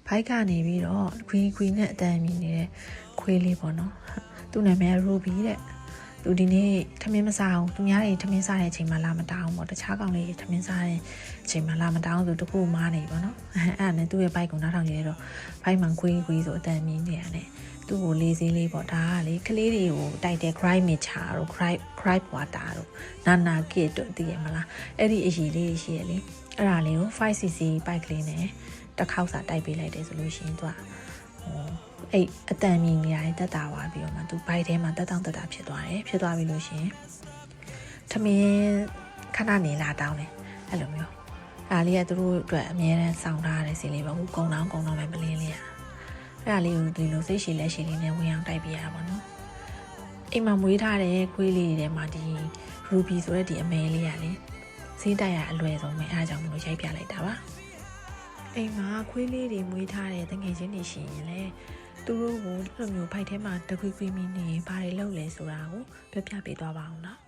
ဖိုက်ကနေပြီးတော့ခွီနဲ့အတန်မြင်နေတဲ့ခွေးလေးပေါ့နော်သူ့နာမည် Ruby တဲ့သူဒီနေ့ထမင်းမစားအောင်သူများတွေထမင်းစားတဲ့အချိန်မှလာမတောင်းပေါ့တခြားကောင်လေးထမင်းစားတဲ့အချိန်မှလာမတောင်းဆိုတခုမားနေပေါ့နော်အဲ့ဒါနဲ့သူ့ရဲ့ဘိုက်ကိုနောက်ထောင်ကြည့်ရတော့ဘိုက်မှာခွေးဆိုအတန်မြင်နေရတယ်သူ့ကိုလေးစည်းလေးပေါ့ဒါကလေကလေးတွေကိုတိုက်တဲ့ cry mixture တို့ cry water တို့နာ kit တို့သိရမလားအဲ့ဒီအရည်လေးရှိရလေအဲ့ဒါလေးကို 5cc ဘိုက်ကလေးနဲ့တစ်ခေါက်စာတိုက်ပေးလိုက်တယ်ဆိုလို့ရှိရင်သူကအဲ့အတန်မြင်နေရတယ်တက်တာသွားပြီးတော့မှသူဘိုက်ထဲမှာတက်တောင့်တက်တာဖြစ်သွားတယ်ဖြစ်သွားပြီလို့ရှိရင်ထမင်းခဏနေလာတောင်းတယ်အဲ့လိုမျိုးအားလေးကသူတို့အတွက်အများနဲ့စောင့်ထားတဲ့စီလေးပဲဟိုကုံတောင်းပဲမလင်းလေးအဲ့ဒါလေးကိုဒီလိုစိတ်ရှည်လက်ရှည်လေးနဲ့ဝင်အောင်တိုက်ပြရတာပေါ့နော်အိမ်မှာမွေးထားတဲ့ခွေးလေးတွေထဲမှာဒီ Ruby ဆိုတဲ့ဒီအမဲလေးကလေဈေးတိုက်ရအလွယ်ဆုံးပဲအားကြောင့်မလို့ရိုက်ပြလိုက်တာပါအိမ်မှာခွေးလေးတွေမွေးထားတဲ့တငယ်ချင်းတွေရှိရင်လေသူတို့ကိုဒီလိုမျိုးဖိုက်ထဲမှာတခွေးမီနေဘာတွေလုပ်လဲဆိုတာကိုပြောပြပေးသွားပါအောင်နော်